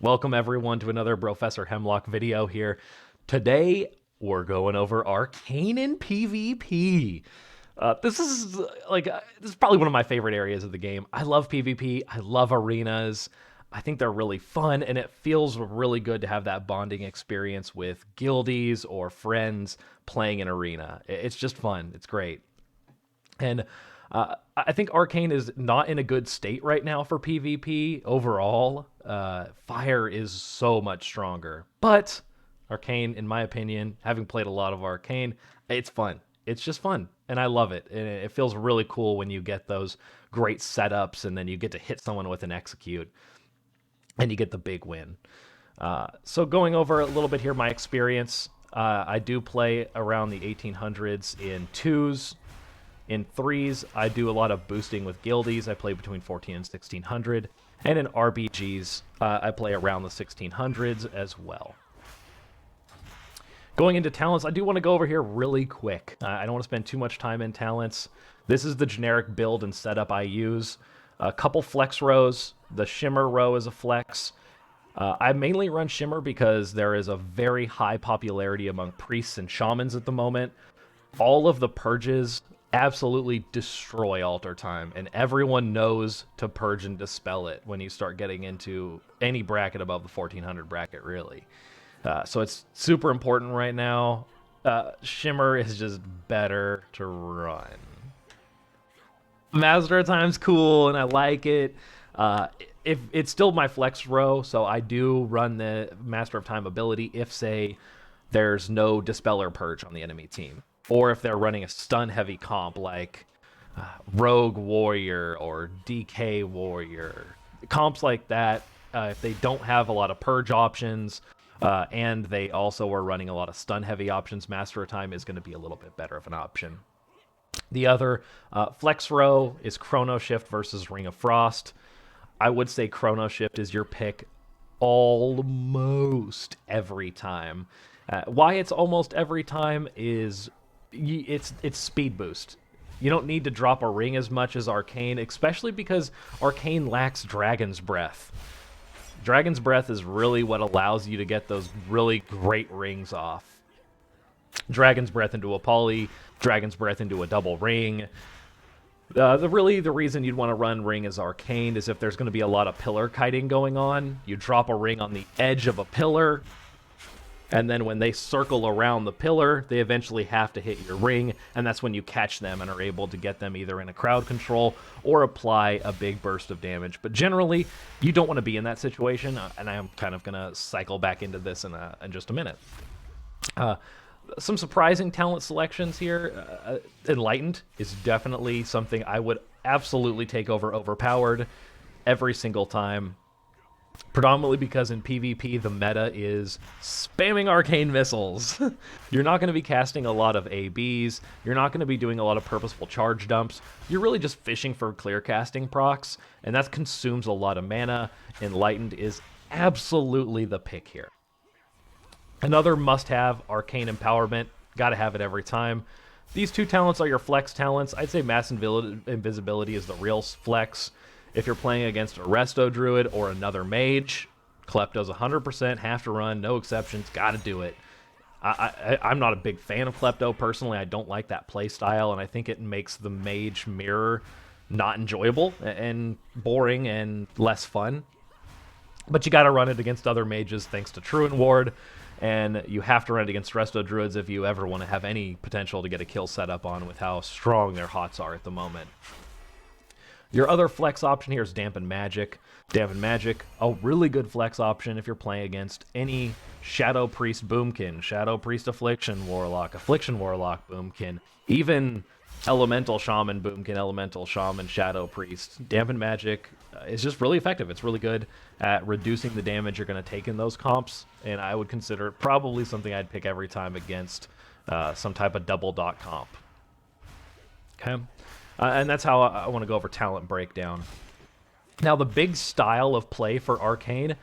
Welcome everyone to another Professor Hemlock video here. Today we're going over Arcane in PvP. This is probably one of my favorite areas of the game. I love PvP. I love arenas. I think they're really fun, and it feels really good to have that bonding experience with guildies or friends playing an arena. It's just fun. It's great. And I think Arcane is not in a good state right now for PvP overall. Fire is so much stronger. But Arcane, in my opinion, having played a lot of Arcane, it's fun. It's just fun, and I love it. And it feels really cool when you get those great setups, and then you get to hit someone with an execute, and you get the big win. So going over a little bit here, my experience, I do play around the 1800s in twos. In threes, I do a lot of boosting with guildies. I play between 14 and 1600. And in RBGs, I play around the 1600s as well. Going into talents, I do want to go over here really quick. I don't want to spend too much time in talents. This is the generic build and setup I use. A couple flex rows. The Shimmer row is a flex. I mainly run Shimmer because there is a very high popularity among priests and shamans at the moment. All of the purges absolutely destroy altar time, and everyone knows to purge and dispel it when you start getting into any bracket above the 1400 bracket, really. So it's super important right now. Shimmer is just better to run. Master of Time's cool, and I like it. If it's still my flex row, so I do run the Master of Time ability if, say, there's no Dispel or Purge on the enemy team. Or if they're running a stun-heavy comp like Rogue Warrior or DK Warrior. Comps like that, if they don't have a lot of Purge options, and they also are running a lot of stun-heavy options, Master of Time is going to be a little bit better of an option. The other flex row is Chrono Shift versus Ring of Frost. I would say Chrono Shift is your pick almost every time. Why it's almost every time is it's speed boost. You don't need to drop a ring as much as Arcane, especially because Arcane lacks Dragon's Breath. Dragon's Breath is really what allows you to get those really great rings off. Dragon's Breath into a poly, Dragon's Breath into a double ring. The reason you'd want to run ring as Arcane is if there's going to be a lot of pillar kiting going on. You drop a ring on the edge of a pillar, and then when they circle around the pillar, they eventually have to hit your ring, and that's when you catch them and are able to get them either in a crowd control or apply a big burst of damage. But generally, you don't want to be in that situation, and I am kind of going to cycle back into this in just a minute. Some surprising talent selections here. Enlightened is definitely something I would absolutely take over Overpowered every single time. Predominantly because in PvP, the meta is spamming arcane missiles. You're not going to be casting a lot of ABs. You're not going to be doing a lot of purposeful charge dumps. You're really just fishing for clear casting procs, and that consumes a lot of mana. Enlightened is absolutely the pick here. Another must-have, Arcane Empowerment. Got to have it every time. These two talents are your flex talents. I'd say Mass Invisibility is the real flex. If you're playing against a Resto Druid or another Mage, Klepto's 100%, have to run, no exceptions, gotta do it. I'm not a big fan of Klepto, personally. I don't like that play style, and I think it makes the Mage mirror not enjoyable and boring and less fun. But you gotta run it against other Mages thanks to Truant Ward, and you have to run it against Resto Druids if you ever want to have any potential to get a kill set up on with how strong their hots are at the moment. Your other flex option here is Dampen Magic. Dampen Magic, a really good flex option if you're playing against any Shadow Priest Boomkin, Shadow Priest Affliction Warlock Boomkin, even Elemental Shaman Boomkin, Elemental Shaman Shadow Priest. Dampen Magic is just really effective. It's really good at reducing the damage you're going to take in those comps, and I would consider it probably something I'd pick every time against some type of double dot comp. Okay? And that's how I want to go over talent breakdown. Now, the big style of play for Arcane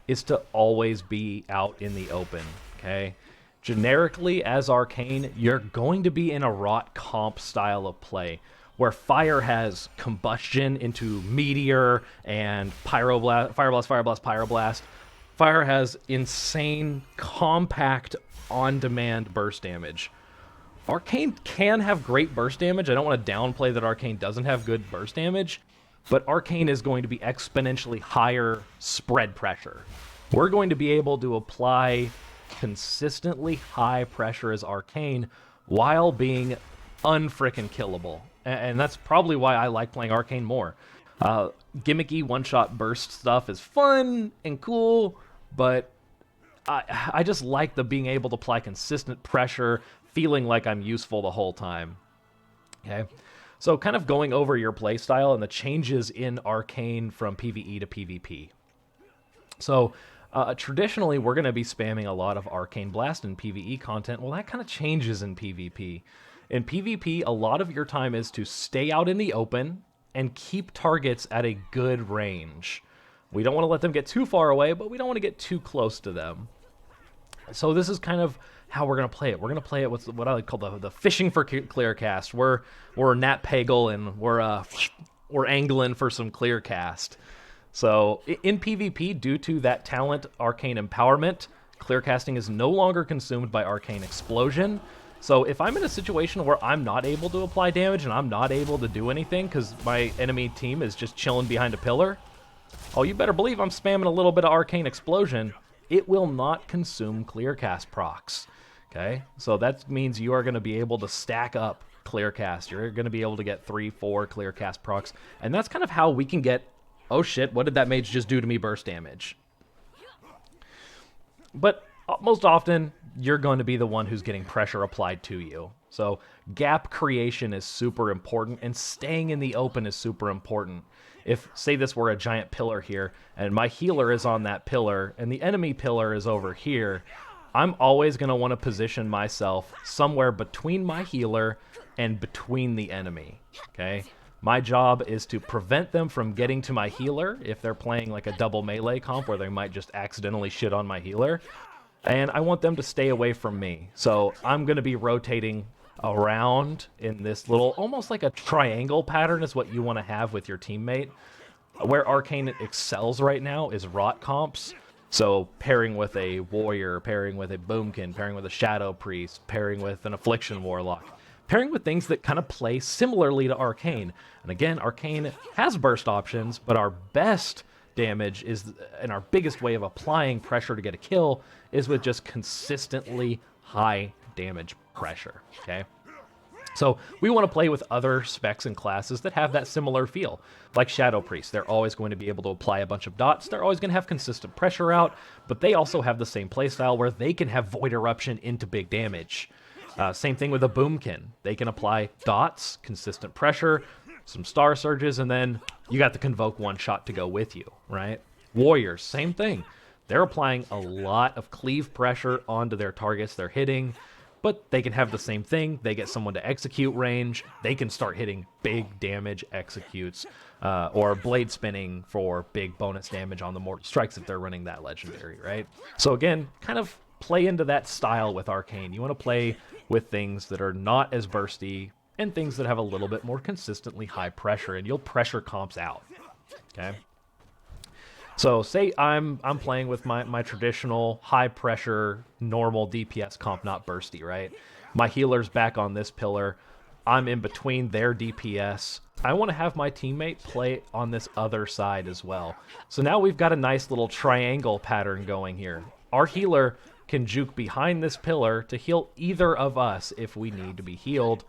is to always be out in the open, okay? Generically, as Arcane, you're going to be in a rot comp style of play, where fire has combustion into meteor and pyroblast, fireblast, pyroblast. Fire has insane, compact, on-demand burst damage. Arcane can have great burst damage. I don't want to downplay that Arcane doesn't have good burst damage, but Arcane is going to be exponentially higher spread pressure. We're going to be able to apply consistently high pressure as Arcane while being unfrickin' killable. And that's probably why I like playing Arcane more. Gimmicky one-shot burst stuff is fun and cool, but I just like the being able to apply consistent pressure, feeling like I'm useful the whole time. Okay, so kind of going over your playstyle and the changes in Arcane from PvE to PvP. So traditionally, we're going to be spamming a lot of Arcane Blast in PvE content. Well, that kind of changes in PvP. In PvP, a lot of your time is to stay out in the open and keep targets at a good range. We don't want to let them get too far away, but we don't want to get too close to them. So this is kind of how we're going to play it. We're going to play it with what I like call the fishing for clear cast. We're Nat Pagel and we're angling for some clear cast. So in PvP, due to that talent Arcane Empowerment, clear casting is no longer consumed by Arcane Explosion. So if I'm in a situation where I'm not able to apply damage and I'm not able to do anything because my enemy team is just chilling behind a pillar, oh, you better believe I'm spamming a little bit of Arcane Explosion. It will not consume clear cast procs. Okay, so that means you are going to be able to stack up clear cast. You're going to be able to get 3-4 clear cast procs, and that's kind of how we can get, oh shit, what did that mage just do to me burst damage? But most often, you're going to be the one who's getting pressure applied to you. So gap creation is super important, and staying in the open is super important. If, say this were a giant pillar here, and my healer is on that pillar, and the enemy pillar is over here, I'm always going to want to position myself somewhere between my healer and between the enemy, okay? My job is to prevent them from getting to my healer if they're playing like a double melee comp where they might just accidentally shit on my healer. And I want them to stay away from me. So I'm going to be rotating around in this little, almost like a triangle pattern is what you want to have with your teammate. Where Arcane excels right now is rot comps. So pairing with a warrior, pairing with a boomkin, pairing with a shadow priest, pairing with an affliction warlock. Pairing with things that kind of play similarly to Arcane. And again, Arcane has burst options, but our best damage is, and our biggest way of applying pressure to get a kill is with just consistently high damage pressure, okay? So we want to play with other specs and classes that have that similar feel. Like Shadow Priest, they're always going to be able to apply a bunch of dots. They're always going to have consistent pressure out, but they also have the same playstyle where they can have Void Eruption into big damage. Same thing with a Boomkin. They can apply dots, consistent pressure, some Star Surges, and then you got the Convoke one-shot to go with you, right? Warriors, same thing. They're applying a lot of cleave pressure onto their targets they're hitting, but they can have the same thing. They get someone to execute range. They can start hitting big damage executes, or blade spinning for big bonus damage on the mortal strikes if they're running that legendary, right? So again, kind of play into that style with Arcane. You want to play with things that are not as bursty and things that have a little bit more consistently high pressure, and you'll pressure comps out, okay? So say I'm playing with my traditional high pressure normal DPS comp, not bursty, right? My healer's back on this pillar. I'm in between their DPS. I want to have my teammate play on this other side as well. So now we've got a nice little triangle pattern going here. Our healer can juke behind this pillar to heal either of us if we need to be healed.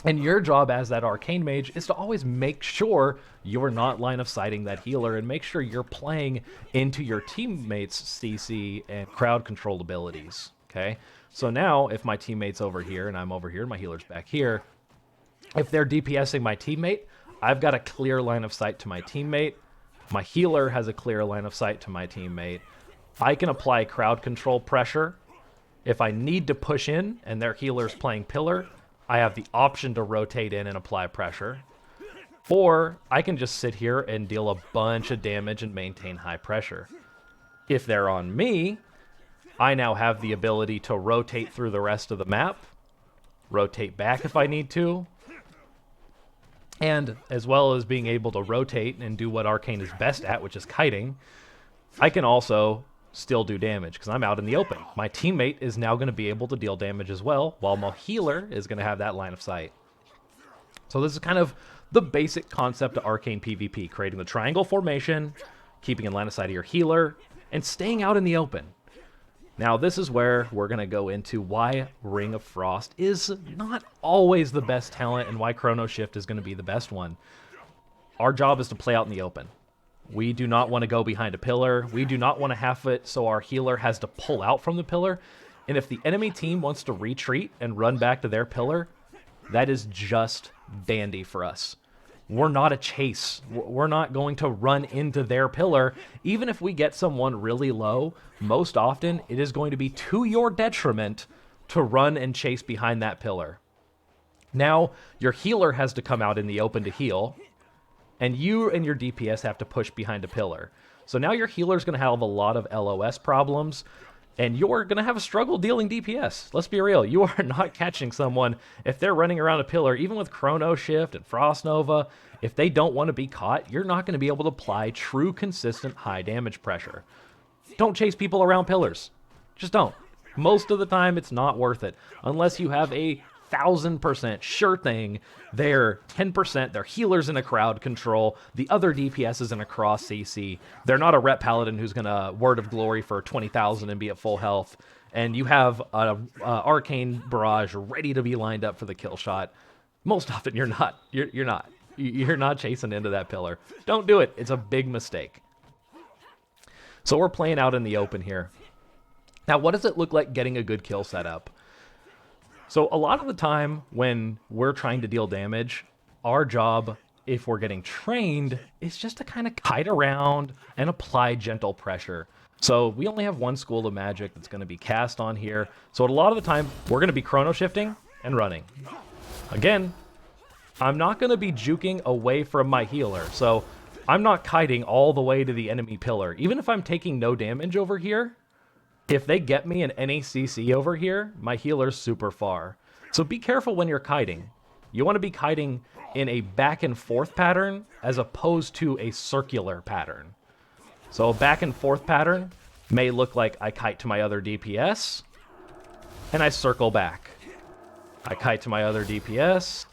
And your job as that Arcane Mage is to always make sure you're not line of sighting that healer and make sure you're playing into your teammates' CC and crowd control abilities, okay? So now, if my teammate's over here and I'm over here, my healer's back here, if they're DPSing my teammate, I've got a clear line of sight to my teammate. My healer has a clear line of sight to my teammate. I can apply crowd control pressure. If I need to push in and their healer's playing pillar, I have the option to rotate in and apply pressure. Or I can just sit here and deal a bunch of damage and maintain high pressure. If they're on me, I now have the ability to rotate through the rest of the map, rotate back if I need to, and as well as being able to rotate and do what Arcane is best at, which is kiting, I can also still do damage because I'm out in the open. My teammate is now going to be able to deal damage as well, while my healer is going to have that line of sight. So this is kind of the basic concept of Arcane PvP, creating the triangle formation, keeping in line of sight of your healer, and staying out in the open. Now this is where we're going to go into why Ring of Frost is not always the best talent and why Chrono Shift is going to be the best one. Our job is to play out in the open. We do not want to go behind a pillar. We do not want to have it so our healer has to pull out from the pillar. And if the enemy team wants to retreat and run back to their pillar, that is just dandy for us. We're not a chase. We're not going to run into their pillar. Even if we get someone really low, most often it is going to be to your detriment to run and chase behind that pillar. Now, your healer has to come out in the open to heal, and you and your DPS have to push behind a pillar. So now your healer's going to have a lot of LOS problems, and you're going to have a struggle dealing DPS. Let's be real. You are not catching someone if they're running around a pillar, even with Chrono Shift and Frost Nova. If they don't want to be caught, you're not going to be able to apply true, consistent, high damage pressure. Don't chase people around pillars. Just don't. Most of the time, it's not worth it. Unless you have a 1000% sure thing, they're 10%, their healer's in a crowd control, the other DPS is in a cross CC, they're not a rep paladin who's gonna Word of Glory for 20,000 and be at full health, and you have a Arcane Barrage ready to be lined up for the kill shot. Most often you're not. You're not chasing into that pillar. Don't do it. It's a big mistake. So we're playing out in the open here. Now, what does it look like getting a good kill setup? So a lot of the time when we're trying to deal damage, our job, if we're getting trained, is just to kind of kite around and apply gentle pressure. So we only have one school of magic that's going to be cast on here. So a lot of the time, we're going to be chrono shifting and running. Again, I'm not going to be juking away from my healer. So I'm not kiting all the way to the enemy pillar. Even if I'm taking no damage over here, if they get me an NACC over here, my healer's super far. So be careful when you're kiting. You want to be kiting in a back and forth pattern as opposed to a circular pattern. So a back and forth pattern may look like I kite to my other DPS and I circle back. I kite to my other DPS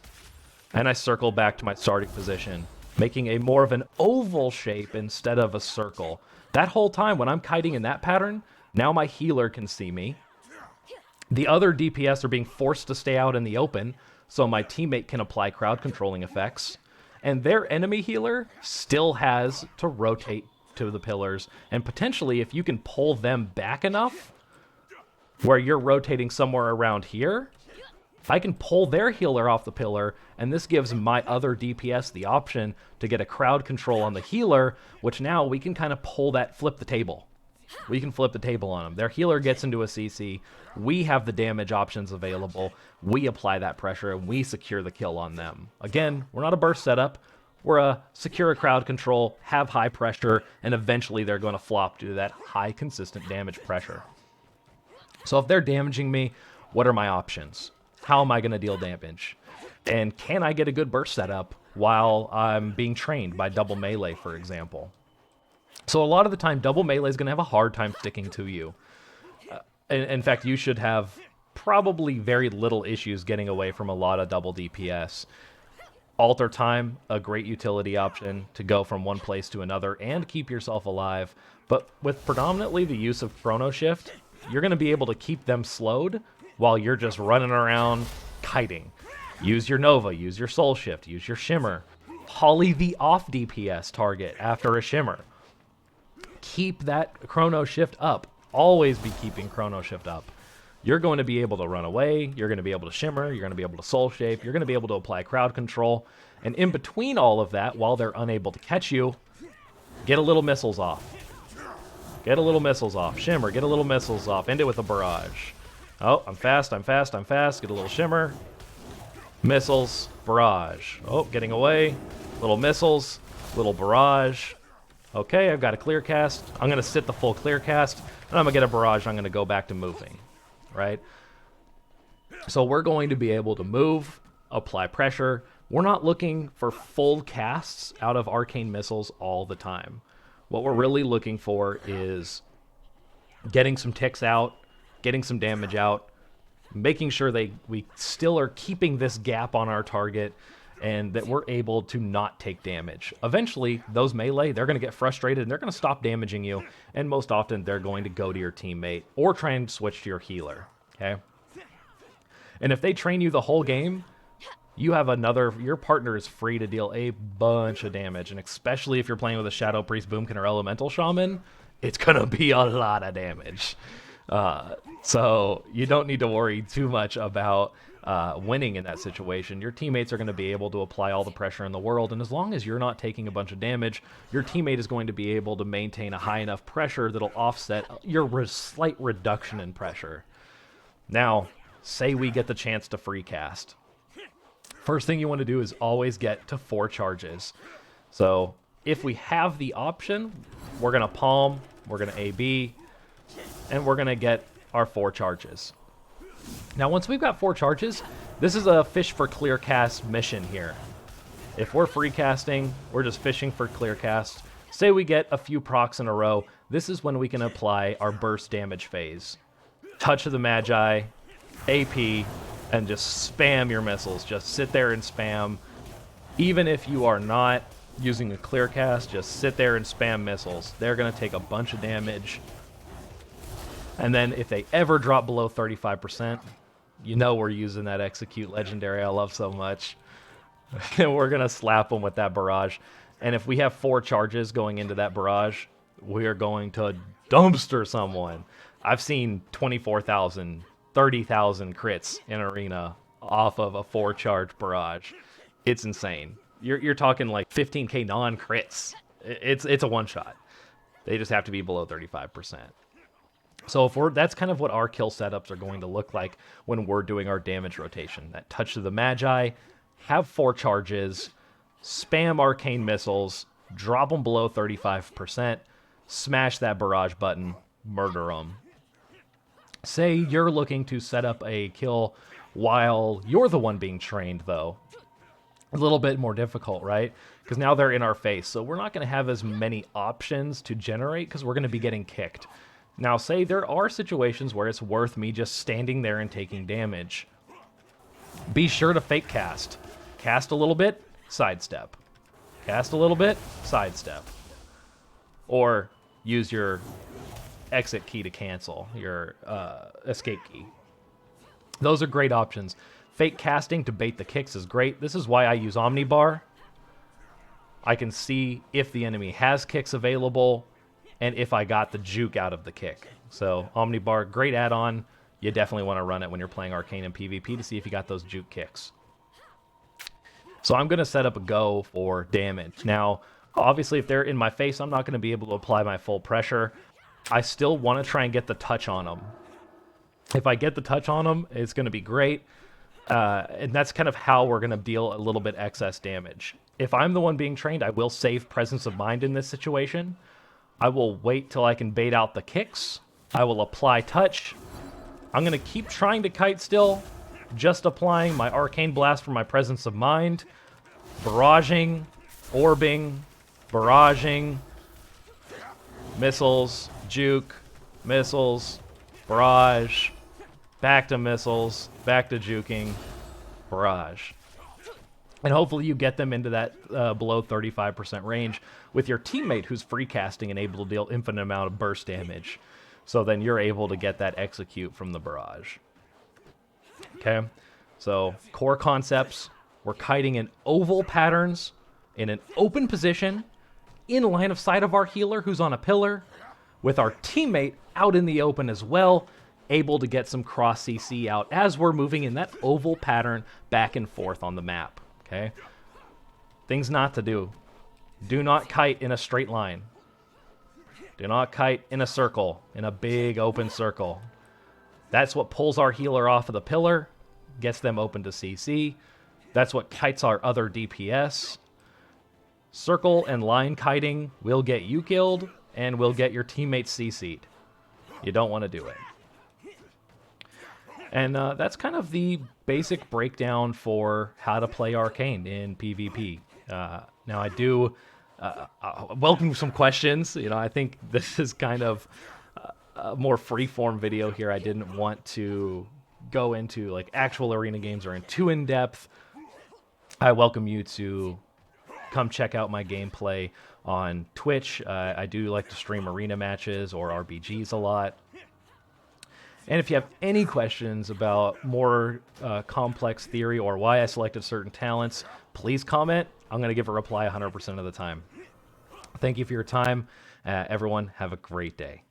and I circle back to my starting position, making a more of an oval shape instead of a circle. That whole time when I'm kiting in that pattern, now my healer can see me. The other DPS are being forced to stay out in the open, so my teammate can apply crowd controlling effects. And their enemy healer still has to rotate to the pillars. And potentially, if you can pull them back enough, where you're rotating somewhere around here, I can pull their healer off the pillar, and this gives my other DPS the option to get a crowd control on the healer, which now we can kind of flip the table. We can flip the table on them. Their healer gets into a CC. We have the damage options available. We apply that pressure, and we secure the kill on them. Again, we're not a burst setup. We're a secure crowd control, have high pressure, and eventually they're going to flop due to that high consistent damage pressure. So if they're damaging me, what are my options? How am I going to deal damage? And can I get a good burst setup while I'm being trained by double melee, for example? So a lot of the time, double melee is going to have a hard time sticking to you. In fact, you should have probably very little issues getting away from a lot of double DPS. Alter time, a great utility option to go from one place to another and keep yourself alive. But with predominantly the use of Chrono Shift, you're going to be able to keep them slowed while you're just running around kiting. Use your Nova, use your Soul Shift, use your Shimmer. Holly the off DPS target after a Shimmer. Keep that Chrono Shift up. Always be keeping Chrono Shift up. You're going to be able to run away, you're going to be able to Shimmer, you're going to be able to Soul Shape, you're going to be able to apply crowd control, and in between all of that, while they're unable to catch you, get a little missiles off. Get a little missiles off. Shimmer, get a little missiles off. End it with a barrage. Oh, I'm fast, I'm fast, I'm fast. Get a little Shimmer. Missiles, barrage. Oh, getting away. Little missiles, little barrage. Okay, I've got a clear cast. I'm going to sit the full clear cast, and I'm going to get a barrage, and I'm going to go back to moving, right? So we're going to be able to move, apply pressure. We're not looking for full casts out of arcane missiles all the time. What we're really looking for is getting some ticks out, getting some damage out, making sure we still are keeping this gap on our target, and that we're able to not take damage. Eventually, those melee, they're going to get frustrated and they're going to stop damaging you, and most often they're going to go to your teammate or try and switch to your healer, okay? And if they train you the whole game, your partner is free to deal a bunch of damage, and especially if you're playing with a Shadow Priest, Boomkin, or Elemental Shaman, it's going to be a lot of damage. So you don't need to worry too much about winning in that situation. Your teammates are going to be able to apply all the pressure in the world, and as long as you're not taking a bunch of damage, your teammate is going to be able to maintain a high enough pressure that'll offset your slight reduction in pressure. Now, say we get the chance to free cast. First thing you want to do is always get to 4 charges. So if we have the option, we're going to palm, we're going to AB, and we're going to get our 4 charges. Now, once we've got 4 charges, this is a fish for clear cast mission here. If we're free casting, we're just fishing for clear cast. Say we get a few procs in a row, this is when we can apply our burst damage phase. Touch of the Magi, AP, and just spam your missiles. Just sit there and spam. Even if you are not using a clear cast, just sit there and spam missiles. They're going to take a bunch of damage. And then if they ever drop below 35%, you know we're using that Execute legendary I love so much. And we're going to slap them with that barrage. And if we have 4 charges going into that barrage, we are going to dumpster someone. I've seen 24,000, 30,000 crits in Arena off of a 4-charge barrage. It's insane. You're talking like 15k non-crits. It's a one-shot. They just have to be below 35%. So that's kind of what our kill setups are going to look like when we're doing our damage rotation. That Touch of the Magi, have 4 charges, spam arcane missiles, drop them below 35%, smash that barrage button, murder them. Say you're looking to set up a kill while you're the one being trained, though. A little bit more difficult, right? Because now they're in our face, so we're not going to have as many options to generate because we're going to be getting kicked. Now, say there are situations where it's worth me just standing there and taking damage. Be sure to fake cast. Cast a little bit, sidestep. Cast a little bit, sidestep. Or use your exit key to cancel, your escape key. Those are great options. Fake casting to bait the kicks is great. This is why I use Omnibar. I can see if the enemy has kicks available and if I got the juke out of the kick. So Omnibar, great add-on. You definitely want to run it when you're playing Arcane and PvP to see if you got those juke kicks. So I'm going to set up a go for damage. Now, obviously, if they're in my face, I'm not going to be able to apply my full pressure. I still want to try and get the touch on them. If I get the touch on them, it's going to be great. And that's kind of how we're going to deal a little bit excess damage. If I'm the one being trained, I will save presence of mind in this situation. I will wait till I can bait out the kicks. I will apply touch. I'm going to keep trying to kite still, just applying my Arcane Blast for my presence of mind. Barraging, orbing, barraging, missiles, juke, missiles, barrage, back to missiles, back to juking, barrage. And hopefully you get them into that below 35% range with your teammate who's free casting and able to deal infinite amount of burst damage. So then you're able to get that execute from the barrage. Okay, so core concepts. We're kiting in oval patterns in an open position in line of sight of our healer who's on a pillar with our teammate out in the open as well, able to get some cross CC out as we're moving in that oval pattern back and forth on the map. Okay, things not to do. Do not kite in a straight line. Do not kite in a circle, in a big open circle. That's what pulls our healer off of the pillar, gets them open to CC. That's what kites our other DPS. Circle and line kiting will get you killed and will get your teammates CC'd. You don't want to do it. And that's kind of the basic breakdown for how to play Arcane in PvP. Now, I do welcome some questions. You know, I think this is kind of a more free-form video here. I didn't want to go into like actual arena games or too in depth. I welcome you to come check out my gameplay on Twitch. I do like to stream arena matches or RBGs a lot. And if you have any questions about more complex theory or why I selected certain talents, please comment. I'm going to give a reply 100% of the time. Thank you for your time. Everyone, have a great day.